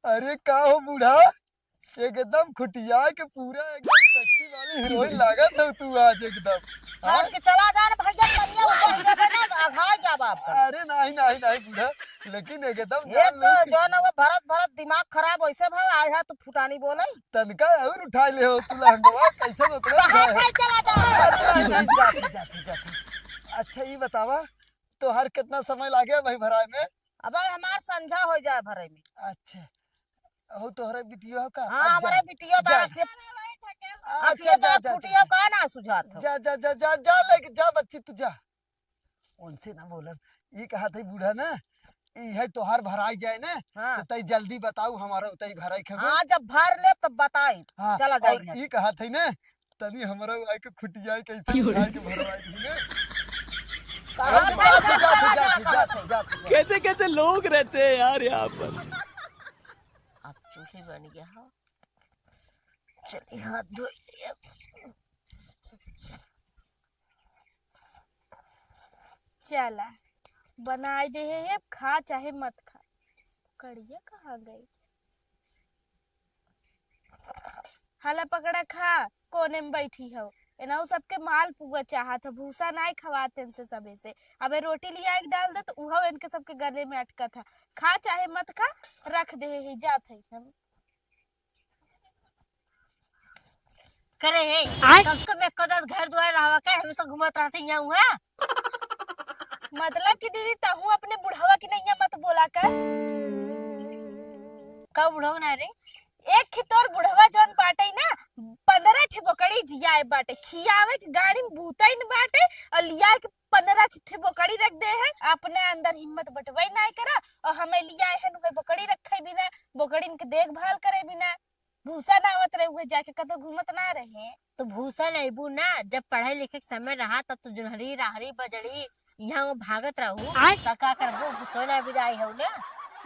अरे का हो बूढ़ा, एकदम खुटिया के पूरा एकदम सेक्सी वाली हीरोइन लागत हो तू आज एकदम। हाँ? हट के चला जा रे भैया, कनिया ऊपर जबे ना आघा जा बाप का। अरे नहीं नहीं नहीं बूढ़ा, लेकिन एकदम ये तो जो न वो भरत भरत दिमाग खराब वैसे भाई आया तू फुटानी बोले तनका और उठा ले हो तू लहंगवा कैसे उतरा कहां खाई चला जा। अरे नहीं नहीं जाती जाती जाती। अच्छा ये बतावा तो हर कितना समय लागे भाई भराए में? अब हमार संझा हो जाए भरे में। अच्छा हो तोहरे बिटिया हो का? हां हमारे बिटिया जा, बात के अच्छा अखिए जा तो जा फुटिया का ना सुझात हो। जा जा जा जा जा लेके जा बच्ची तू जा। उनसे ना बोलन, ये कहा था बूढ़ा ना ये तोहार भराई जाए ना हां तो तई जल्दी बताऊ हमारा उतई भराई खबर। हां जब भर ले तब बताई। हाँ, चला और जाएगी ये कहा था ना तनी हमारा आए के खुटिया कैसे उठाए के भरवाई दी ना। कैसे कैसे लोग रहते हैं यार यहाँ पर। अब चूल्हे बन गया हो, चलिए हाथ धो लिया। चला बनाए दे है, खा चाहे मत खा। कड़िया कहाँ गई? हाला पकड़ा खा, कोने में बैठी हो। एना सबके माल पुआ चाहत है, भूसा नहीं खवाते इनसे सबे से। अबे रोटी लिया एक डाल दे तो उहो इनके सबके गले में अटका था। खा चाहे मत खा, रख दे ही जात है हम। करे है तब तो मैं कदर घर द्वार रहा के हमेशा घुमत रहते यहाँ हुआ। मतलब कि दीदी तहू अपने बुढ़ावा की नैया मत बोला कर। कब बुढ़ाऊ ना रे? एक खितौर बुढ़वा जौन बाटे ना 15 ठे बोकड़ी जियाए बाटे, खियावे के गाड़ी में बूता न बाटे और लिया के 15 ठे बोकड़ी रख दे है। अपने अंदर हिम्मत बटवाई नहीं करा और हमें लिया है नुके बोकड़ी रखे बिना, बोकड़ी के देखभाल करे बिना। भूसा ना आवत रहे हुए जाके कतो घूमत ना रहे। तो भूसा नहीं बू ना, जब पढ़े लिखे के समय रहा तब तो जुनहरी राहरी बजड़ी यहाँ वो भागत रहू का करबो भूसोना विदाई हो ना।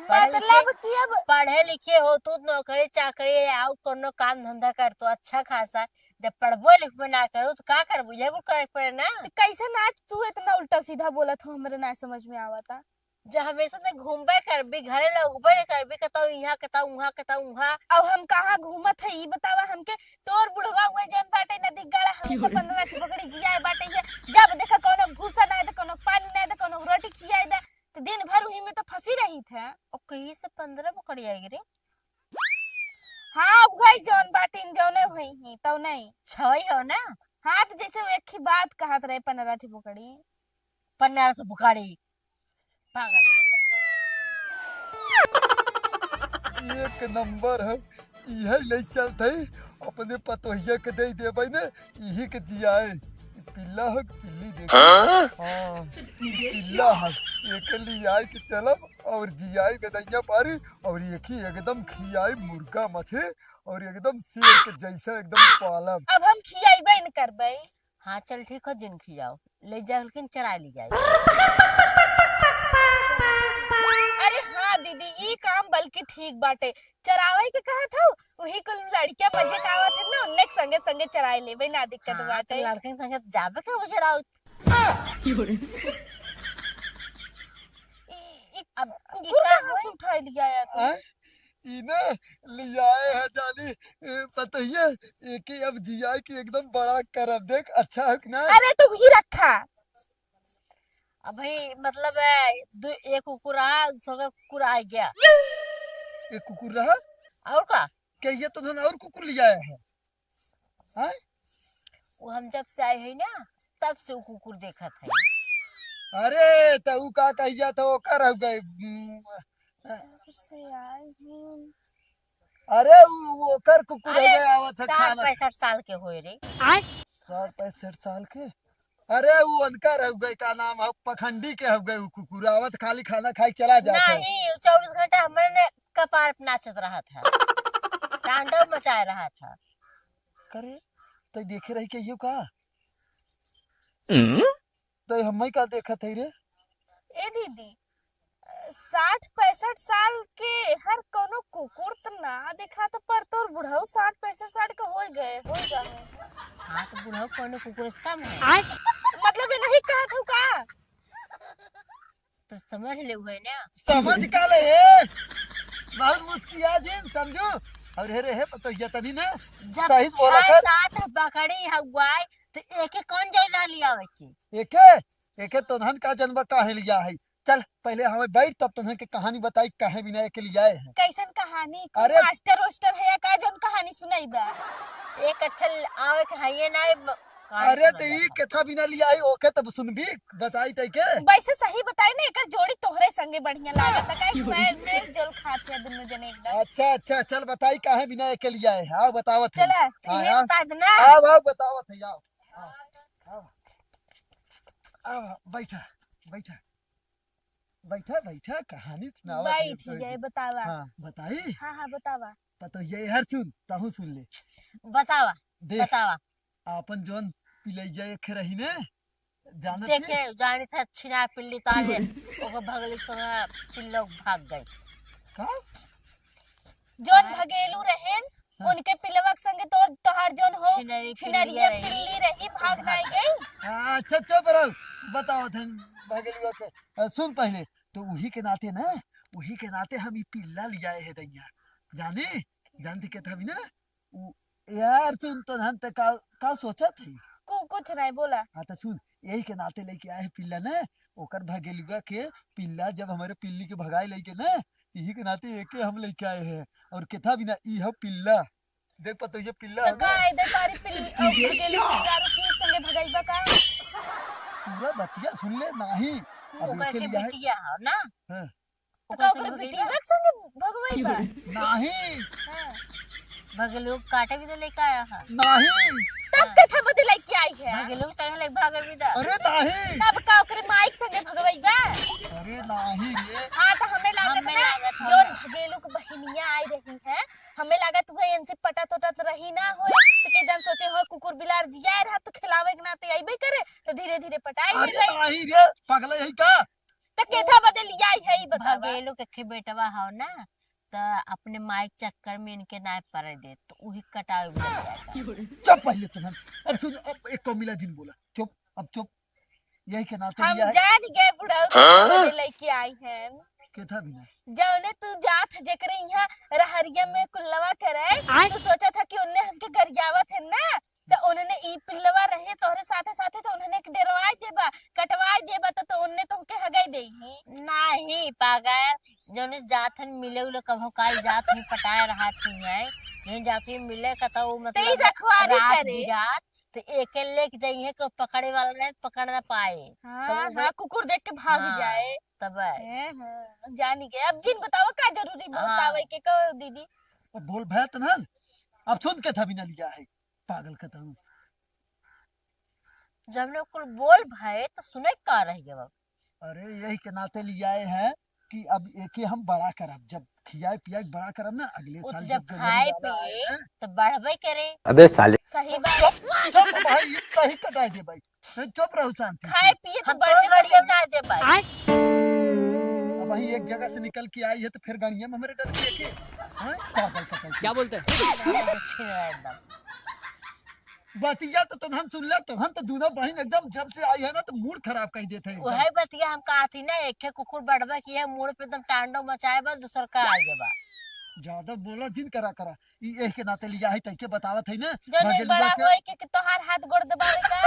मतलब कि अब पढ़े लिखे हो तो नौकरी चाकरी आउ कोनो काम धंधा कर तो अच्छा खासा। जब पढ़बो लिखबो ना करो तो का करबो, ये कुल करे पड़े ना। तो कैसे नाच तू इतना उल्टा सीधा बोलत हो, हमरे ना समझ में आवता। जब हमेशा से घूमबे करबी घरे लगबे नहीं करबी कतौ यहाँ कतौ वहाँ कतौ वहाँ। अब हम कहाँ घूमत है ई बतावा हमके। तोर बुढ़वा हुए जौन बाटे नदी गड़ा हमसे 15 की बकरी जियाए बाटे है। जब देखा कोनो भूसा ना दे, कोनो पानी ना दे, कोनो रोटी खियाए दे तो दिन भर वही में तो फंसी रही थे। और कहीं से 15 बकरी आएगी रे? हाँ वही जौन बाटिन जौने हुई ही तो नहीं छई हो ना। हाँ तो जैसे वो एक ही बात कहत रहे 15 की बकरी। 15 से बकरी पागल एक नंबर है यह ले चलते अपने पतोहिया के दे देबै ने यही के जियाए। पिल्ला है पिल्ली देख। हाँ पिल्ला है एक लियाए के चलब और जियाए गदैया पारी और एक ही एकदम खियाए मुर्गा मछली और एकदम शेर के जैसा एकदम पालब। अब हम खियाइबे न करबे। हाँ चल ठीक है, जिन खियाओ ले जा लेकिन चरा ली जाए। अरे हाँ दीदी ई काम बल्कि ठीक बाटे। चरावे के कहा था वही कुल लड़कियां मजे का आवत है ना, उन्ने संगे संगे चराए लेबे ना दिक्कत हाँ, बाटे। लड़के संगे जाबे का चराओ। अब कुकुर कहाँ से उठा लिया यार तू? इने लियाए है जाली पतोहिया एक ही अब जियाए की एकदम बड़ा करब देख अच्छा है कि ना। अरे तू ही रखा। अब भाई मतलब एक कुकुर रहा, दूसरा कुकुर आ गया। एक कुकुर रहा और का क्या ये तो धन और कुकुर लियाए है? हाँ? वो हम जब से आए हैं ना तब से वो कुकुर देखत है। अरे तो का कहिया तो कर हो गए। से आए हूँ। अरे वो कर कुकुर हो गए आवत है 60-65 साल के होए रे। 60-65 साल के। अरे वो अनकर हो गए का नाम है पखंडी के हो गए वो कुकुर आवत खाली खाना खाई चला जाता है। नहीं 24 घंटा हमारे कपार पे नाचत रहा था, तांडव मचा रहा था। करे तो देखे रही के ये का तो हम का देखा थे रे। ए दीदी 60-65 साल के हर कोनो कुकुर तो ना देखा तो पर तोर बुढ़ऊ 60-65 साल के हो गए। हाँ तो बुढ़ऊ कोनो कुकुर इसका है मतलब ये नहीं कहा था का तो समझ ले हुए ना। समझ का ले बहुत मुस्किया जिन समझो। और हे रे हे पतोहिया तनी ने जब सही बोला 6-7 बकरी हवाई तो एक कौन जाइला लिया के एके तोहन का जन्म काहे लिया है। चल पहले हमें बैठ तब तुमने के कहानी बताई काहे बिना के लिए आए हैं। कैसन कहानी अरे- मास्टर वास्टर है या का जौन कहानी सुनाई बा? एक अच्छा आवे के है नहीं अरे तो ई कथा बिना लिया आई ओके तब सुनबी बताई तई के। वैसे सही बताई ना एकर जोड़ी तोहरे संगे बढ़िया लागत है कि मैं जोल खाते हैं दोनों जने एकदम। अच्छा अच्छा चल बताई काहे बिना के लिए आए हैं। आओ बतावत है। चला आओ ना आओ बतावत है। आओ आओ आओ बैठा बैठा बैठा बैठा कहानी सुनाओ। बैठ जाए बतावा। हाँ बताई हाँ हाँ बतावा। पतो ये हर सुन तहु सुन ले। बतावा देख बतावा आपन जोन पिलैया एक रही ने जानत देखे है जानी था छिना पिल्ली तारे ओको भगली सोना पिल्लो भाग गई का जोन भगेलू रहेन उनके पिलवक संगे तोहार जोन हो छिनरी छिनरिया रही। पिल्ली रही भाग नहीं गई। अच्छा चुप रहो बताओ थन भगलिया के सुन पहले तो वही के नाते ना वही के नाते हम ई पिल्ला लिया है दैया जाने जानती के था भी ना यार सुन तो हम तो का सोचा थी। कुछ नहीं बोला। हाँ तो सुन यही के नाते लेके आए हैं पिल्ला ने ओकर भगेलुआ के पिल्ला जब हमारे पिल्ली के भगाए लेके ना यही के नाते एक हम लेके आए हैं और केथा बिना ई है पिल्ला देख पतो ये पिल्ला तो का इधर तारी पिल्ली और भगेलू दारू की संगे भगाईबा का? पूरा बतिया सुन ले नहीं अब ओकर एके के लिया है बिटिया हो ना हाँ, तो का ओकरे पिटिलक संगे भगवाईबा? नहीं हां भगलू काटे भी तो लेके आया है नहीं तब कथा बदलाई के आई है। भगलू संग ले भागे भी दा अरे नहीं तब का ओकरे माइक संगे भगवाईबा? अरे नहीं रे हाँ तो हमें लागत हमें ना लागत जोन है। भगेलू के बहनिया आई रही है हमें लागत हुए इनसे पटा तोटा तो रही ना हो तो के जन सोचे हो कुकुर बिलार जिया रहा तो खिलावे के नाते आईबे करे तो धीरे धीरे पटाई अरे रही नहीं रे पगला यही का तो केथा बदल आई है ई बतावा। भगेलू के खे बेटवा हो ना तो अपने माइक चक्कर में इनके नाय पड़े दे तो वही कटावे भी लग जाता चुप पहले तो अब सुन अब एक कौमिला दिन बोला चुप अब चुप यही के नाते हम लिया है जान गए बुढ़ऊ बदल के आई है केथा बिना जौने तू जात जेकरे यहाँ रहरिया में कुल्लवा करे तू सोचा था कि उन्ने हमके गरियावत है ना तो उन्होंने ई पिल्लवा रहे तोहरे साथे साथे तो उन्होंने डरवाई देबा कटवाई देबा तो उन्ने तुमके हगाई देही नहीं पागल जोने जात हन मिले उले कभो काल जात नहीं पटाए रहा थी है नहीं जाती मिले का तो तेरी मतलब रखवाली रात करे। बिरात तो एक लेके जाइए को पकड़े वाला नहीं पकड़ ना पाए हाँ तो हाँ कुकुर देख के भाग हाँ। जाए। तब जानी गए अब जिन बताओ का जरूरी बतावे के को दीदी। अब बोल भैया तो ना अब सुन केथा बिना लिया है पागल कहता हूँ। जब लोग कुल बोल भाई तो सुने का रही है बाबू अरे यही के नाते लिए आए हैं कि अब एक ही हम बड़ा करब जब खियाए पियाए बड़ा करब ना अगले वो साल तो जब जब खाए पिए तो बढ़बे करे अबे साले सही बात चुप भाई इतना ही कटाई दे भाई चुप रहो शांति से। खाए पिए तो हम तो बढ़े बढ़िया बना दे भाई अब वही एक जगह से निकल के आई है तो फिर गाड़िया में हमारे डर के हैं पागल कटाई क्या बोलते हैं? छीन रहा है एकदम बतिया तो तुम सुन ले तुम तो दोनों बहन एकदम जब से आई है ना तो मूड खराब कर देते हैं वही बतिया हम कहा थी ना एक कुकुर बढ़बा की है मुड़ पे एकदम टांडो मचाए बा दूसर का आ जाबा ज्यादा बोला जिन करा करा ई एक के नाते लिया है तैके बतावत है ना जो नहीं भगेलुआ बड़ा के होए के तोहार हाथ गोड़ दबावे का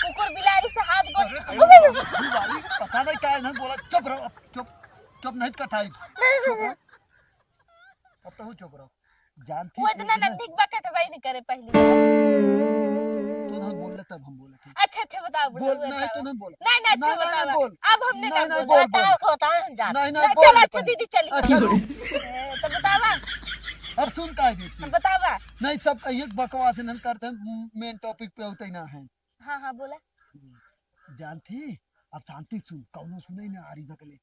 कुकुर बिलारी से हाथ अरे गोड़ सही वाली पता नहीं क्या ना बोला चुप रहो अब चुप चुप नहीं कटाई चुप रहो अब तो चुप रहो जानती वो इतना नजदीक बा कटवाई नहीं करे पहली बार। तू ना बोल ले तब हम बोले थे अच्छा अच्छा बताओ बोल बुढ़ऊ नहीं तू बताओ। नहीं बोल नहीं नहीं अच्छा नहीं, नहीं, बताओ बोल। अब हमने नहीं, ना नहीं, बोला बोल, बोल। बताओ होता है जात नहीं नहीं, नहीं चल बोल अच्छा दीदी चली अच्छा तो बतावा अब सुन का देसी बतावा। नहीं सब कहीं बकवास नहीं करते हैं मेन टॉपिक पे होते ही ना है हाँ हाँ बोला जानती अब शांति सुन कौनो सुने ना आरी बगले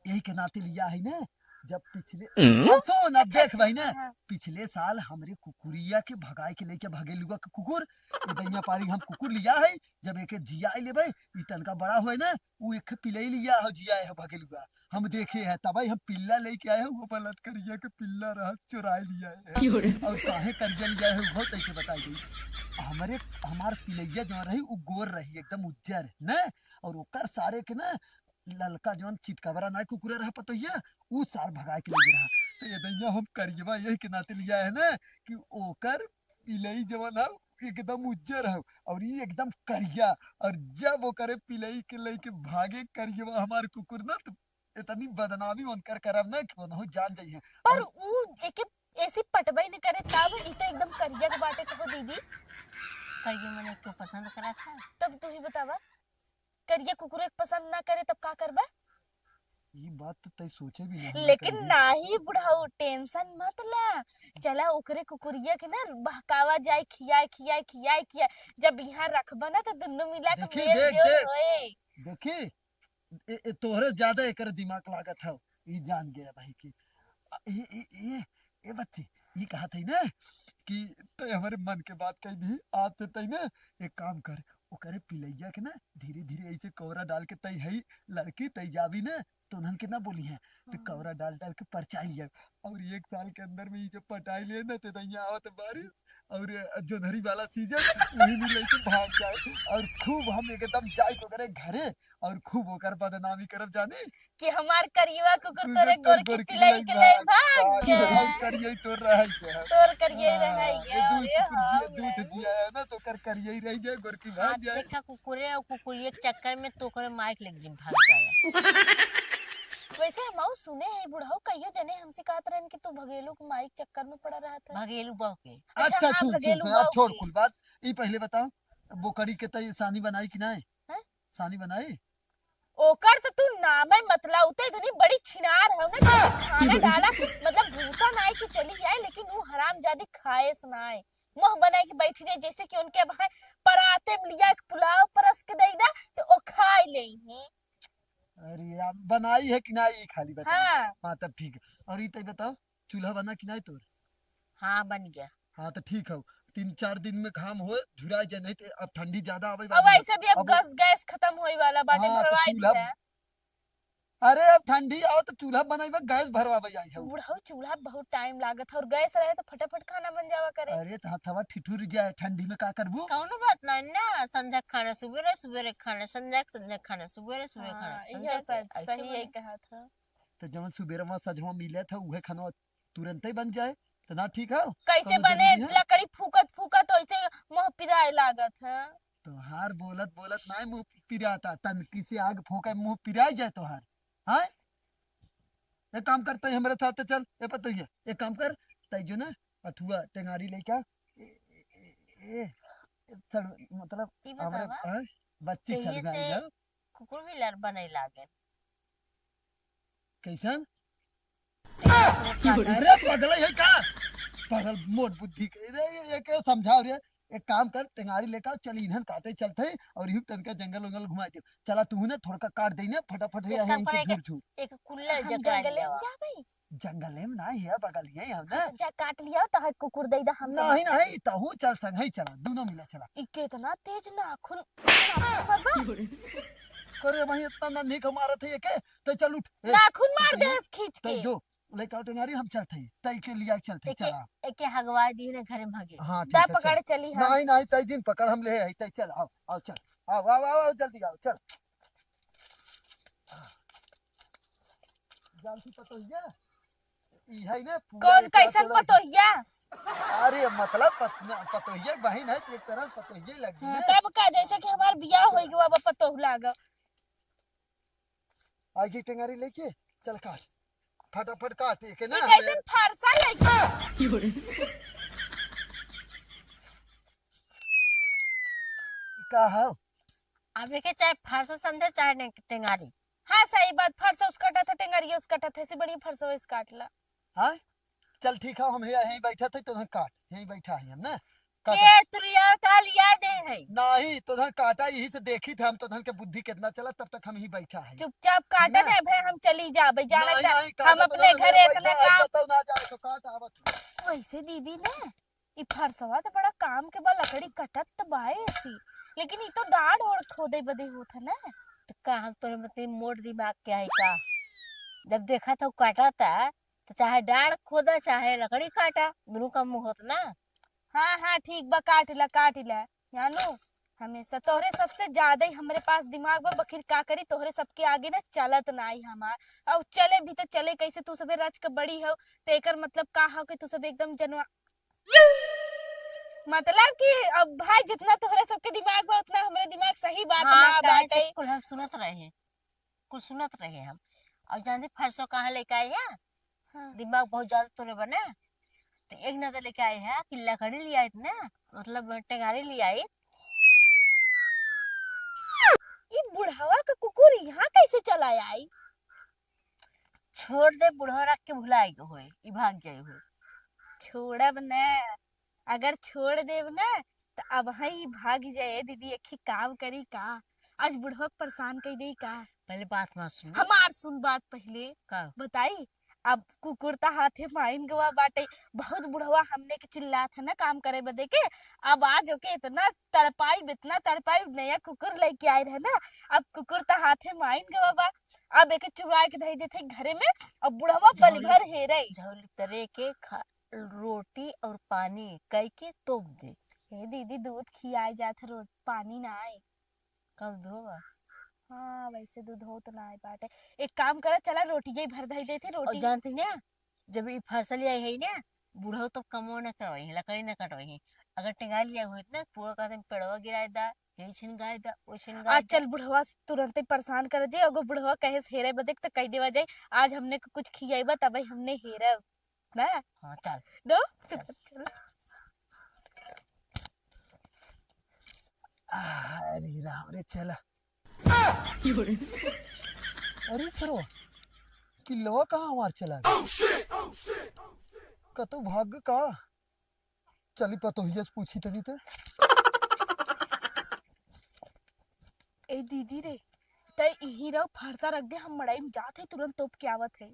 यही के नाते लिया है ना जब पिछले अब सुन अब देख भाई ना हाँ। पिछले साल हमरे कुकुरिया के भगाए के लेके भगेलुआ के कुकुर ये दैया पारी हम कुकुर लिया है जब एक जिया ले भाई ई तनका बड़ा हुए ना वो एक पिले लिया है जिया है भगेलुआ हम देखे हैं तब हम पिल्ला लेके आए हैं वो बलत करिया के पिल्ला रहा चुराए लिया है और काहे करिया लिया है वो तैके बताई गई हमारे हमार पिलैया जो रही वो गोर रही एकदम उज्जर न और ओकर सारे के ना ललका जौन चितकबरा ना कुकुरा रहा पतोहिया उ सार भगाए के ले रहा तो ये दैया हम करियवा यही के नाते लिया है ना कि ओकर पिलई जवन है एकदम उज्जर है और ये एकदम करिया। और जब वो करे पिलई के लेके भागे करियवा हमार कुकुर ना तो इतनी बदनामी उनकर करब ना कि उन्हों जान जाइए। पर ऊ एके ऐसी पटबई न करे तब ई तो एकदम करिया के बाटे तो दीदी। करिए मैंने क्यों पसंद करा था? तब तू ही बतावा, करिया कुकुर एक पसंद ना करे तब का करबा? ये बात तो तय सोचे भी नहीं लेकिन करिए। नाही बुढ़ाऊ टेंशन मत ला, चला ओकरे कुकुरिया के ना बहकावा जाए, खियाए खियाए खियाए खियाए, जब यहाँ रखबा ना तो दोनों मिला के देखी, मेल देख, जोल देख। होए। देखी तोहरे ज्यादा एकर दिमाग लागत है, ये जान गया भाई की। ये बच्ची ये कहा थी ना कि तय हमारे मन के बात कही दी आज से तय ना एक काम कर वो करे पिलैया के ना धीरे धीरे ऐसे कौरा डाल के तय है लड़की तय जावी ना तो उन्हन के ना बोली है तो कौरा डाल डाल के परचाई लिया और 1 साल के अंदर में ये जब पटाई ले ना तो तैया आवत बारिश और जोधरी वाला सीजन वही में लेके भाग जाए और खूब हम एकदम जाए को करे घरे और खूब होकर बदनामी करब जाने कि हमार करिया कुकुर तू तोरे जब गोर तोर की गोरकी पिलाई के ले भाग गया, हम करिए तो रह गया तोर करिए रह गया। दूध अरे हाँ दूध जिया है ना तो कर करिए ही रह जाए गोरकी हाँ, भाग जाए। देखा कुकुरे और कुकुरिये के चक्कर में तो करे माइक लग जिम भाग जाए। वैसे हम सुने हैं बुढ़ाऊ कहियो जने हमसे कहत रहन कि तू भगेलू के माइक चक्कर में पड़ा रहा था। भगेलू बह के अच्छा हाँ, चुप भगेलू चुप यार बाऊ छोड़ की। कुल बात ये पहले बताओ बोकड़ी के तय सानी बनाई कि नहीं? हैं? सानी बनाई ओकर तो तू नाम है मतला उते इतनी बड़ी छिनार है ना कि खाना डाला मतलब भूसा नाई की चली जाए लेकिन वो हरामजादी खाए सुनाए मुंह बनाए के बैठी रहे जैसे कि उनके भाई पराते में लिया के पुलाव परस के दई दा तो ओ खाई ले ही। अरे यार बनाई है कि नहीं खाली बताओ। हाँ हाँ तब ठीक है। और ये तय बताओ चूल्हा बना कि नहीं तोर? हाँ बन गया। हाँ तो ठीक है 3-4 दिन में घाम हो झुरा जाए नहीं तो अब ठंडी ज्यादा आवे अब वाली है। ऐसे भी अब गैस खत्म होई वाला बाटे हाँ, तो भरवाई चूल्हा- दिया। अरे अब ठंडी आओ तो चूल्हा बनाई गैस भरवा आई है। बुढ़ाऊ चूल्हा बहुत टाइम लागत है और गैस रहे तो फटाफट खाना बन जावा करे। अरे तो हथवा ठिठुर जाए ठंडी में का करबू? कौनो बात नहीं ना, संध्या खाना सुबेरे सुबेरे खाना, संध्या खाना सुबेरे सुबेरे खाना, हाँ, समझा यह के? सच ऐसे सही बने। यही कहा था। तो जब सुबेरे में सजवा मिले था उहे खाना तुरंत ही बन जाए तो ना ठीक है। कैसे कौनो बने जरूरी है? लकड़ी फूकत फूकत वैसे मुंह पिराए लागत है। तोहार बोलत बोलत ना मुंह पिराता तनकी से आग फूका मुंह पिराई जाए तोहार। हाँ एक काम करते हैं हमारे साथ चल ये पता है एक काम कर तय जो ना अथुआ टेंगारी लेके मतलब ई हमारे बतावा, हाँ, बच्ची यही खरीदाई से जाओ कुकुर भी लड़ बने लागे। कैसन? अरे अरे पगला है का पागल मोट बुद्धि के ये के समझाओ रे एक काम कर टेंगारी लेकर चल इन्हन काटे चलते और यूं तनका जंगल वंगल घुमा दे चला तू ना थोड़ा काट देना फटाफट एक या काम है करे झूठ झूठ एक कुल्ला हम जकरा जंगले में लिया जाबई जंगल में ना है बगल ये हम ना जा काट लिया तो है कुकुर दई दा हम सब। नहीं नहीं तहु चल संग ही चला दोनों मिला चला ई कितना तेज नाखून बाबा करे भाई इतना ना निक मारा थे के तो चल उठ नाखून मार दे खींच तो के। जो लेके आओ टेंगारी हम चलते तई के लिया चलते चला। एके हगवा दी ने घरे भागे। हाँ ठीक दा है चल। पकड़ चली हम। नहीं नहीं तई दिन पकड़ हम ले आई तई चल आओ आओ चल आओ आओ आओ जल्दी आओ चल जल्दी पतोहिया ई है ना पूरा कौन एकरा कैसन तोड़ा- पतोहिया? अरे मतलब पतोहिया के बहन है तो एक तरह से पतोहिया ही लगी है। तब का जैसे कि हमार बियाह होई गवा बा पतोह लाग। आगे टेंगारी लेके चल काट फटाफट काट एक ना ई कैसन फारसा लेके का है अब एके चाहे फारसा समझे चाहे टेंगारी। हाँ सही बात फरसा उस काटा था टेंगरिया उस काटा था ऐसे बड़ी फरसा इस काट ला। हाँ चल ठीक है हम यहीं बैठा थे तो काट यहीं बैठा है हम ना काटा के तुरिया का लिया दे है। नहीं तो काटा यही से देखी थे हम तो के बुद्धि कितना चला तब तक हम ही बैठा है। चुपचाप काटा ना। है भाई हम चली जाबे जाना नहीं, चा- नहीं, काटा हम तो अपने नहीं, घरे बैठा इतना है, काम बताओ ना जाए तो काट आवत। वैसे दीदी ना ई फरसवा तो बड़ा काम के बा लकड़ी कटत तो बाए ऐसी लेकिन ई तो डाढ़ और खोदे बदे होत है ना। तो कहा तोरे मतलब मोट दिमाग क्या है का? जब देखा था वो काटा था तो चाहे डाढ़ खोदा चाहे लकड़ी काटा दोनों का मुंह होता ना। हाँ हाँ ठीक बा काट ला जानू हमेशा तोहरे सबसे ज्यादा ही हमारे पास दिमाग बा, बकिर का करी तोहरे सबके आगे ना चलत नाई हमार। अब चले भी तो चले कैसे, तू सबे राज के बड़ी हो तो एकर मतलब का हो कि तू सब एकदम जनवा मतलब कि अब भाई जितना तोहरे सबके दिमाग बा उतना हमारे दिमाग सही बात हाँ ना काहे बाटे। से कुल हम सुनत रहे, कुल सुनत रहे हम। और जानते फरसों कहाँ लेके आए हैं? हाँ। दिमाग बहुत ज्यादा तोरे बने तो एक ना तो लेके आए हैं कि लकड़ी ले आई ना, मतलब टेंगारी ले आई। ये बुढ़ावा का कुकुर यहाँ कैसे चला आई? छोड़ दे बुढ़वा रख के भुलाई गो होए, ई भाग जाई होए। छोड़ब न, अगर छोड़ देब न तो अब ही भाग जाए दीदी। एक ही काम करी का, आज बुढ़वा के परेशान कर दे का। पहले बात मत सुन। हमार सुन बात पहले का बताई। अब कुकुर ता हाथे माइन गवा बाटे, बहुत बुढ़वा हमने के चिल्लात है ना काम करे बदे के। अब आज ओके इतना तड़पाई नया कुकुर लेके आए रहे ना, अब कुकुर ता हाथे माइन गवा बा। अब एक चुरा के धई देथे घरे में, अब बुढ़वा बल भर हेरे झोली तरे के रोटी और पानी कई के तोप दे। हे दीदी दूध खियाए जात रोज पानी ना आए। कब धोगा? हाँ वैसे दूध हो तो ना आए बाटे। एक काम करा, चला रोटी भर धई देथे और रोटी। जानती ना जब ये फसल आई है ना, बूढ़ो तो कमो न करवाई है, लकड़ी न कटवाई है। अगर टेंगाई लिया हुई ना पूरा कहते पेड़वा गिराए दा, यही छिनगाए दा, वो छिनगाए आज चल बुढ़वा तुरंत ही परेशान कर जे। अगर बुढ़वा कहे से हेरे बदे तो कह देवा जाए आज हमने को कुछ खियाइबा तब हमने हेरब ना। हाँ चल दो चल। अरे राम रे चला। अरे सरो पिल्लवा कहाँ हमार चला गया? कतो भाग का चली पतोहिया से पूछी तनी तो। ए दीदी रे तय यही रहो फरसा रख दे, हम मड़ाई में जाते तुरंत तोप के आवत है।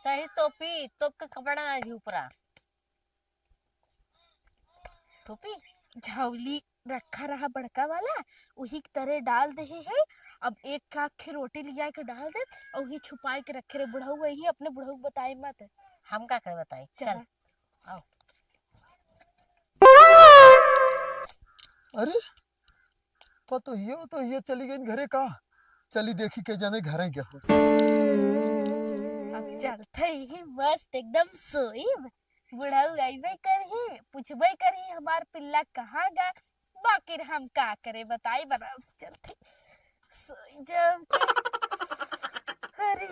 सही टोपी तोप के कपड़ा ना दी ऊपरा टोपी झौली रखा रहा बड़का वाला, वही की तरह डाल दे है। अब एक काख के रोटी लिया के डाल दे और वही छुपाए के रखे रे। बुढ़ऊ वही अपने बुढ़ऊ बताए मत। हम का कर बताई। चल आओ। अरे पतोहिया तो ये चली गई घरे का। चली देखी के जाने घरे क्या हो। अब चलते ही मस्त एकदम सोईब। बुढ़ऊ आईबे करही पूछबे करही हमार पिल्ला कहाँ गा। बाकी हम का करे बताई बना चलते सोई जब अरे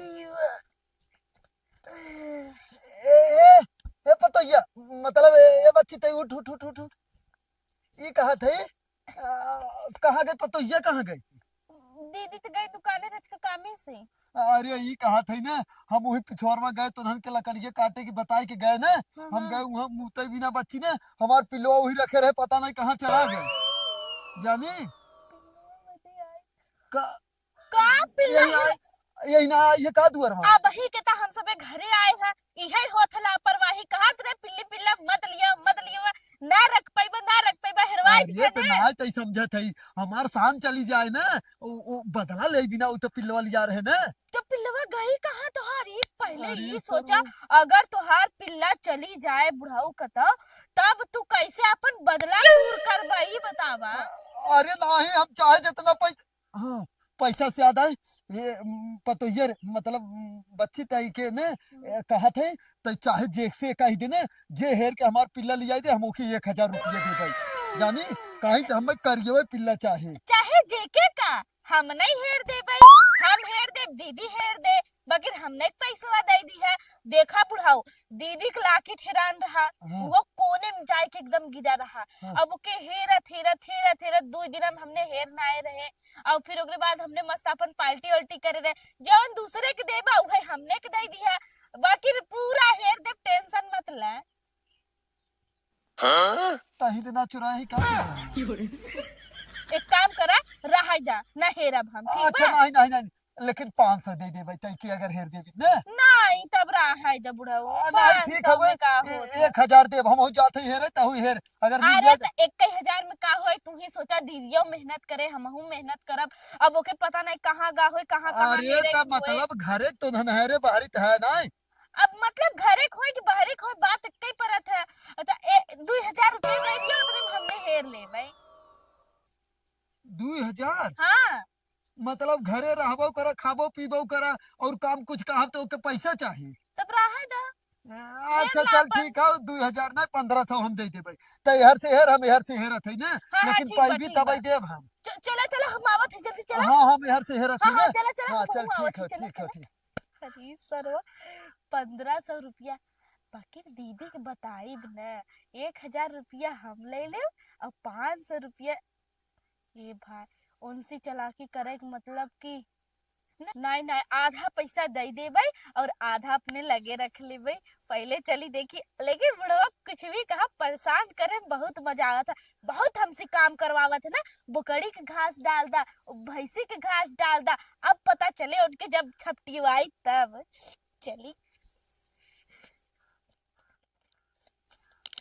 ए पतोहिया मतलब ए बच्ची तई उठ उठ उठ उठ। ये कहा थे कहाँ गई पतोहिया? कहाँ गई? दीदी तो गई दुकाने रच के कामे से। अरे ये कहा थे ना हम वही पिछोर में गए तो धन के लकड़िया काटे की बताई के गए ना। हम गए वहाँ मुँहते बिना बच्ची ने हमार पिल्लवा वही रखे रहे, पता नहीं कहाँ चला गए जानी का पिल्ला यही ना ये का दुआर में। अब ही के ता हम सबे घरे आए हैं, इहे होत लापरवाही कहत रे पिल्ली पिल्ला मत लिया ना रख पाइबा हेरवाई अरे तो ना तई समझत है हमार शान चली जाए ना वो बदला ले बिना वो तो पिल्लवा लिया रहे ना। तो पिल्लवा गई कहाँ तोहारी? पहले अरे ये सरो। सोचा अगर तोहार पिल्ला चली जाए बुढ़ाऊ कता तब तू कैसे अपन बदला दूर करवाई बतावा। अरे नहीं हम चाहे जितना पैसा, हाँ पैसा से ज्यादा ये पतोहिया मतलब बच्ची तई के ने कहा थे तो चाहे जे से कह दे ना जे हेर के हमार पिल्ला लिया दे हम ओके 1000 रुपया दे भाई जानी कहीं से हम करिए पिल्ला चाहे जेके का हम नहीं हेर दे भाई, हम हेर दे दीदी हेर दे बगैर हमने पैसा दे दी है। देखा बुढ़ाऊ दीदी के लाके ठेरान रहा, वो कोने में जाए के एकदम गिरा रहा। अब ओके हेरा 2 दिन हमने हेर नाए रहे और फिर ओकरे बाद हमने मस्त अपन पार्टी वाल्टी करे रहे। जौन दूसरे के देबा उहे हमने के दे दी है, बाकी पूरा हेर दे टेंशन मत ले। तही ना चुराही का। एक काम करा रहा जा ना हेरब हम ठीक अच्छा बा? नहीं लेकिन 500 दे दे भाई तई के अगर हेर देबी ना। नहीं तब रहा जा बुढ़ाऊ नहीं ठीक है 1000 दे हम हो जाते हेरे तहु हेर अगर मिल अरे जाए तो 1000 में का होई? तू ही सोचा दीदियों मेहनत करे हमहू मेहनत करब, अब ओके पता नहीं कहाँ गा होई कहाँ अरे हेरे तो के होई। मतलब घरे तो नहरे बाहरी है नहीं। अब मतलब घरे खोए कि बाहरे खोए बात कई परत है। 2000 रुपये भाई दिया उतने में हमने हेर ले भाई। 2000 हाँ मतलब घरे रहबो करा खाबो पीबो करा और काम कुछ कहा तो के पैसा चाहिए। तब रहा दा अच्छा ला चल अपन। ठीक है 2000 नहीं 1500 हम दे देबै। तो हर से हेर हम हर से हेरत है ना हाँ हाँ लेकिन ठीक बा पैबी ठीक बा। तबै देब हम। चला चला हम आवत है जल्दी चला। हाँ हम हर से हेरत हाँ है हाँ ना। चला चला हाँ हम चल आवत ठीक है है चला ठीक है चला। ठीक। अरे सर 1500 रुपया बाकी दीदी के बताई न 1000 रुपया हम ले ले और 500 रुपया ये भाई उनसे चलाकी करे के मतलब कि नहीं नहीं आधा पैसा दे देबै और आधा अपने लगे रख लेबै। पहले चली देखी लेकिन बुढ़वा कुछ भी कहा परेशान करे में बहुत मजा आवा था। बहुत हमसे काम करवावत है ना बकरी के घास डाल दा भैंसी के घास डाल दा। अब पता चले उनके जब छपटीवाई तब चली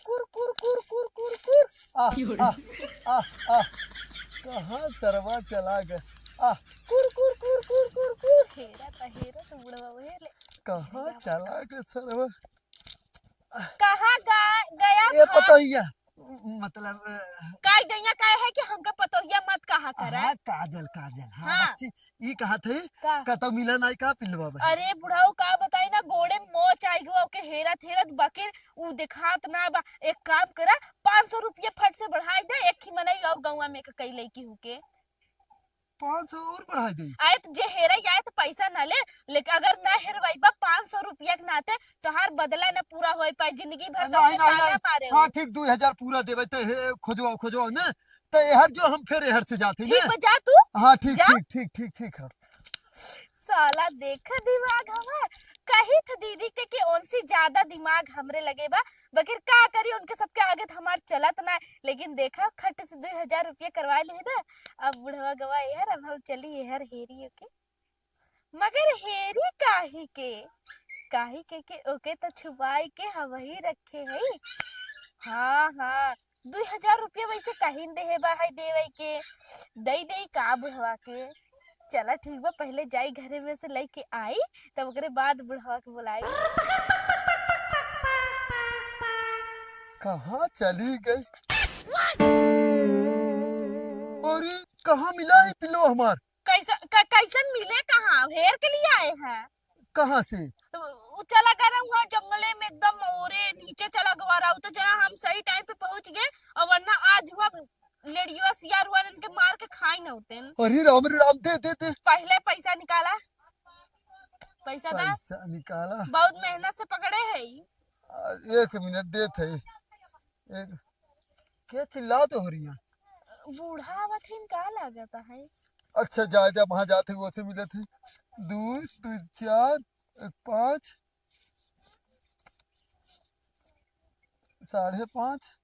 कुर कुर कुर कुर कुर कुर आ आ आ कहाँ सरवा चला गया। कुर कुर कुर कुर कुर कुर हेरा तो बुढ़वा वही ले कहाँ चला गया सरवा। कहाँ गया ये था? पतोहिया मतलब काय दैया काय है कि हमका पतोहिया मत कहा करे। हाँ काजल काजल हाँ हाँ। बच्ची ये कहा थे का कतो मिला नहीं का पिलवा भाई। अरे बुढ़ाऊ का बताई ना गोड़े मोच आई गो के हेरत हेरत बकीर उ दिखात ना बा। एक काम करा 500 रुपया फट से बढ़ाई दे एक ही मनई और गौवा में कई लड़की हुके 500 और बढ़ा दे। आए तो जे हेरा आए तो पैसा ना ले लेकिन अगर ना हेरवाइबा 500 रुपया के नाते तोहार बदला ना पूरा हो पाए जिंदगी भर तो नहीं नहीं ताना नहीं मारे हाँ ठीक 2000 पूरा देवे तो खोजवाओ खोजवाओ ना तो हर जो हम फिर हर से जाते ठीक ना। बजा तू हाँ ठीक जा। ठीक ठीक ठीक ठीक है। साला देखा दिमाग हमार कही था दीदी के उनसे ज्यादा दिमाग हमरे लगे बा बगैर का करी उनके सबके आगे तो हमार चलत ना। लेकिन देखा खट से 2000 रुपया करवा ले ना। अब बुढ़वा गवा यार अब हम चली यार हेरी के मगर हेरी काहे के ओके तो छुपाई के हम वही रखे है। हाँ हाँ 2000 रुपया वैसे कहीं दे बा है देवे के दई का बुढ़वा के। चला ठीक बा पहले जाई घरे में से लेके आई तब ओकरे बाद बुढ़वा के बुलाई। कहाँ चली गई और ये कहाँ मिला है पिलो हमार। कैसन मिले कहाँ हेर के लिए आए हैं। कहाँ से चला गया हुआ जंगले में एकदम ओरे नीचे चला गवा रहा तो जरा हम सही टाइम पे पहुंच गए और वरना आज हुआ लेडियो सियार हुआ इनके मार के खाई न होते। अरे राम दे दे दे पहले पैसा निकाला पैसा दा पैसा निकाला बहुत मेहनत से पकड़े है। 1 मिनट दे थे एक क्या चिल्ला तो हो रही है। बूढ़ा आवत का लागता है। अच्छा जा जा वहां जाते वो से मिले थे 2 2 4 5 5.5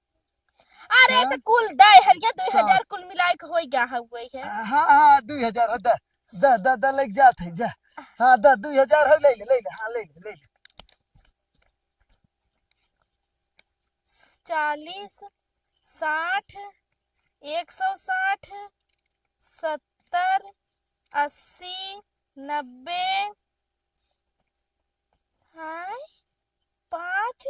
अरे तो कुल दे हरिया 2000 कुल मिलाए के होई गया हुए है। हाँ हाँ 2000 दा दा दा दा लग जाते जा। हाँ दा 2000 है ले ले हाँ ले ले 40 60 160 70 80 90 हाय 5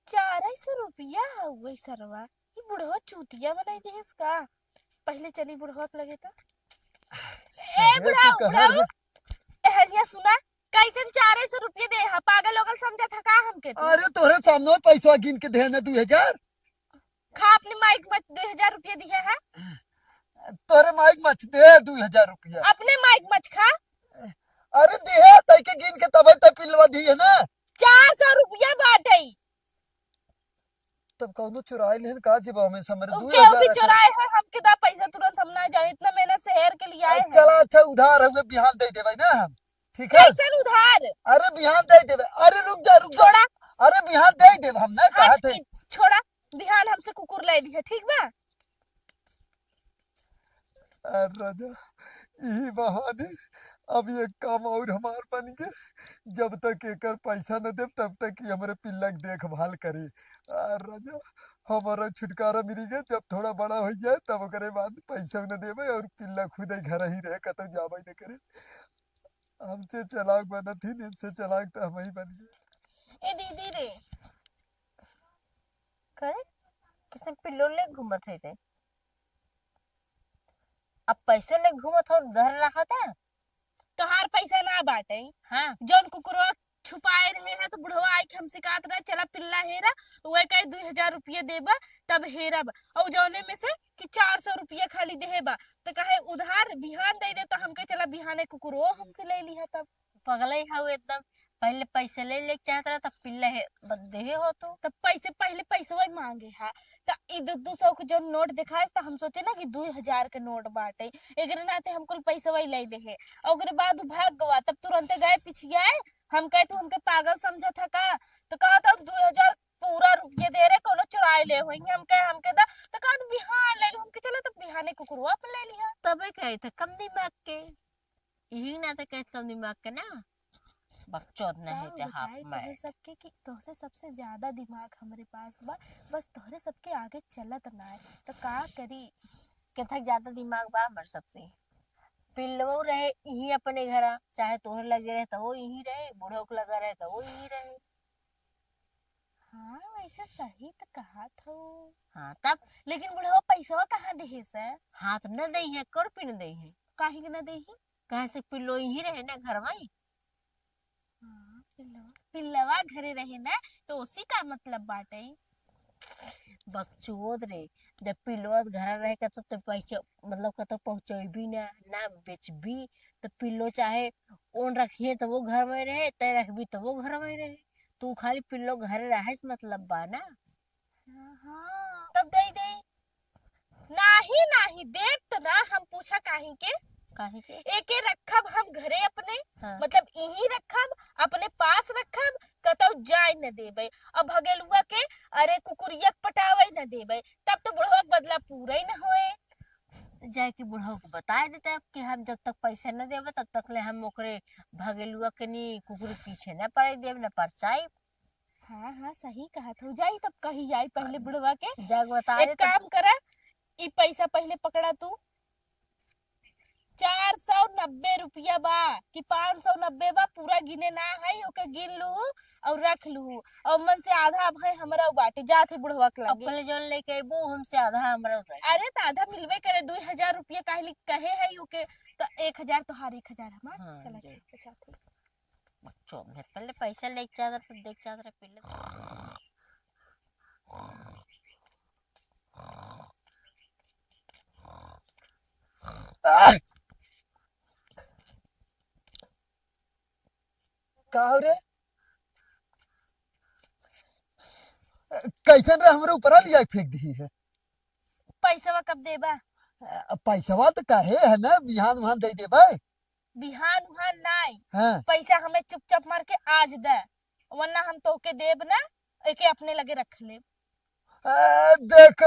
400 रुपया हुए सरवा ये बुढ़वा चूतिया बनाई दे इसका। पहले चली बुढ़वा के लगे तो ए बुढ़ाऊ हरिया सुना कैसन 400 रुपया दे हा पागल लोगल समझा था का हमके तू। अरे तोरे सामने पैसा गिन के देना 2000 खा अपने माइक में 2000 रुपया दिया है। तोरे माइक मत दे 2000 रुपया अपने माइक मत खा। अरे दे तय के गिन के तब तक पिलवा दिए ना 400 रुपया बाटे तब कौनो चुराई लेन का जब हमें समझ केहू भी चुराए है हमके दा पैसा तुरंत हम ना जाए इतना मेहनत से हेर के लिए आए हैं। चला अच्छा उधार हुए बिहान दे देवे ना हम ठीक है। कैसन उधार अरे बिहान दे देवे अरे रुक जा छोड़ा अरे बिहान दे देवे हम ना कहा थे। छोड़ा बिहान हमसे कुकुर ले ली है ठीक बा। अरे राजा यही बहाने अब ये काम और हमार बन गए जब तक एकर पैसा न दे तब तक ही हमारे पिल्ला की देखभाल करे। राजा हमारा छुटकारा मिल गया जब थोड़ा बड़ा हो जाए तब ओकरे बाद पैसा न देवे और पिल्ला खुद ही घर ही रहे कतौ जावे न करे। हमसे चालाक बना थी, इनसे चालाक तो हम ही बन गए। ए दीदी रे, करे किसे पिल्लो ले घूमत है थे। अब पैसे ले घूमत हो घर रखा था। तोहार पैसा ना बाटे। हाँ जौन कुकुरवा छुपाए रहे हैं तो बुढ़वा आई के हमसे कहत रहा चला पिल्ला हेरा, वह कहे 2000 रुपये देबा तब हेरा बा, और जौने में से कि 400 रुपया खाली देबा तो कहे उधार बिहान दे दे, तो हम कहे चला बिहाने कुकुरवा हमसे ले लिया। तब पगले है एकदम। पहले पैसे ले चाहत रहा तब पिल्ला है बदे हो तू। तब पैसे पहले पैसा मांगे है, तो ई 200 के जो नोट दिखाए तो हम सोचे ना कि 2000 के नोट बाटे, एकरे नाते हम कुल पैसा ले दे है। और ओकरे बाद उ भाग गवा, तब तुरंत गए पिछियाए। हम कहे तू हमके पागल समझा था का, तो कहा था 2000 पूरा रुपये दे रहे, कोनो चुराए ले होंगे। हम कहे हमके दा, तो कहा तो बिहान ले लो। हमके चलो तब बिहाने कुकुरवा अपन ले लिया। तबे कहे थे कम दिमाग के, यही ना था कहे कम दिमाग के ना। बकचोद न है ते हाफ में। तोहरे सबके कि तोहसे सबसे ज्यादा दिमाग हमरे पास बा, बस तोहरे सबके आगे चलत ना है, तो का करी। कथक ज्यादा दिमाग बा हमर सबसे। पिल्लो रहे यही अपने घर, चाहे तोहर लगे रहे तो वो यही रहे, बूढ़ो को लगा रहे तो वो यही रहे। हाँ वैसे सही तो कहा था। हाँ तब लेकिन बुढ़वा पैसा कहाँ दे से? हाथ न दे है कर पिन दे है। काहे के न दे? कहे से पिल्लो यही रहे ना घर में। हाँ पिल्लवा घरे रहे ना, तो उसी का मतलब बाटे। बकचोद रे, जब पिल्लो घर रहे का तो पैसे मतलब का तो पहुंचेबी ना ना बेचबी। तो पिल्लो चाहे ओन रखिए तो वो घर में रहे, तय रखबी तो वो घर में रहे। तू खाली पिल्लो घर रहे मतलब बा ना। हाँ तब दे नाही नाही देव तो ना। हम पूछा काहे के? काहे के? एके रखब हम घरे अपने। हाँ। मतलब यही रखब अपने पास रखब, कतौ जाए न देबे। अब भगेलुआ के अरे कुकुरिया पटावे न देबे, तब तो बुढ़वा के बदला पूरा ही न होए। जाए के बुढ़ऊ को बता देते अब कि हम जब तक पैसा न देवे तब तक ले हम ओकरे भगेलुआ के नी कुकुर पीछे न पड़े देव न परचाई। हाँ हाँ सही कहा था। जाई तब कही आई पहले बुढ़वा के। जग बता एक काम करा, ई पैसा पहले पकड़ा तू। 490 रुपया बा कि 590 बा, पूरा गिने ना है। ओके गिन लू और रख लू, और मन से आधा भाई हमरा बाटे जाते बुढ़वा के लगे। अपने जन लेके आइबो हमसे आधा हमरा रहे। अरे तो आधा मिलवे करे। 2000 रुपया काहे कहे है ओके, तो 1000 तो हार 1000 हमार। हाँ, चला जी। ठीक है जाते। बच्चों ने पहले पैसा लेके चादर तो देख चादर पहले का हो रे? कैसे रे हमरे ऊपर लिया फेंक दी है? पैसा कब देबा? पैसा तो काहे है ना, बिहान उहान दे देबे। बिहान उहान नाई, हाँ पैसा हमें चुपचाप मार के आज दे, वरना हम तोके देब ना, एके अपने लगे रख ले। देख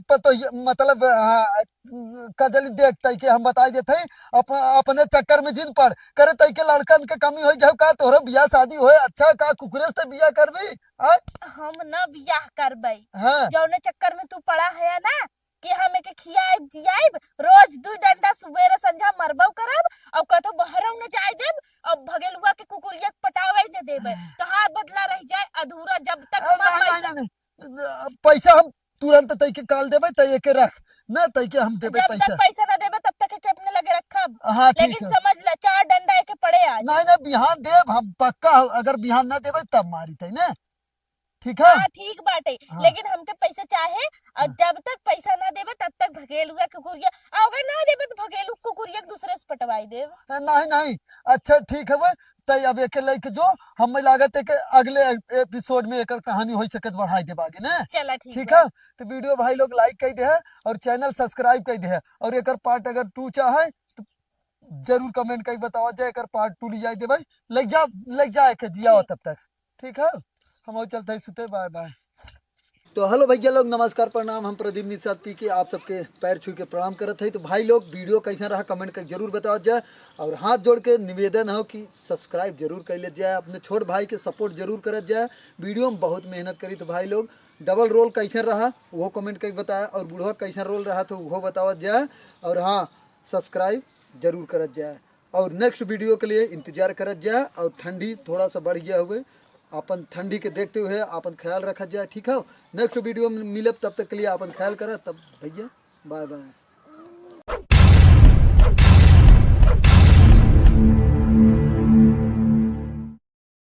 पतो मतलब कजली देख तई के हम बताई देते अपने चक्कर में जिन पड़ करे तई के लड़कन के कमी हो जाए का तोहरे बियाह शादी होए अच्छा का कुकुरे से बियाह करबी? हम न बियाह करबै। हाँ जौने चक्कर में तू पड़ा है ना कि हम एके खियाइब जियाइब, रोज 2 डंडा सुबेरे संझा मरबौ करब, और कतो बहरौ न जाय देब, और भगेलुआ के कुकुरिया पटावे न देबे। तोहार बदला रह जाए अधूरा जब तक नहीं पैसा हम तुरंत तई के काल देबे, तई के रख ना, तई के हम देबे जब पैसा। तक पैसा न देबे तब तक एके अपने लगे रखब। हाँ ठीक लेकिन है। समझ ले 4 डंडा एके पड़े आज। नहीं बिहान देब हम पक्का, अगर बिहान ना देबे तब मारी तई ना, ठीक है? हाँ ठीक बाटे। हाँ। लेकिन हमके पैसा चाहे, और जब तक पैसा ना देबे तब तक भगेलुआ कुकुरिया, अगर ना देबे तो भगेलू कुकुरिया एक दूसरे से पटवाई देब। नहीं अच्छा ठीक है वो तई अब एक लेके जो हमें लागत है कि अगले एपिसोड में एक कहानी हो सकत बढ़ाई देब आगे ना। चला ठीक है, तो वीडियो भाई लोग लाइक कर दे और चैनल सब्सक्राइब कर दे, और एक पार्ट अगर 2 चाहे तो जरूर कमेंट कर बताओ जाए एक पार्ट 2 ले दे भाई। लग जाए के जिया हो तब तक, ठीक है? हम चलते सुते, बाय बाय। तो हेलो भैया लोग, नमस्कार प्रणाम। हम प्रदीप निषाद पी के आप सबके पैर छू के प्रणाम करत है। तो भाई लोग वीडियो कैसा रहा कमेंट कर जरूर बताओ जाए, और हाथ जोड़ के निवेदन हो कि सब्सक्राइब जरूर कर ले जाए, अपने छोट भाई के सपोर्ट जरूर करत जाए। वीडियो में बहुत मेहनत करी। तो भाई लोग डबल रोल कैसे रहा वो कमेंट कर बताया, और बूढ़वा कैसा रोल रहा तो वो बतावत जाए, और हाँ सब्सक्राइब जरूर करत जाए। और नेक्स्ट वीडियो के लिए इंतजार करत जाए। और ठंडी थोड़ा सा बढ़ गया हुए, अपन ठंडी के देखते हुए अपन ख्याल रखा जाए। ठीक है, नेक्स्ट वीडियो में मिलब, तब तक के लिए अपन ख्याल करा। तब भैया बाय बाय।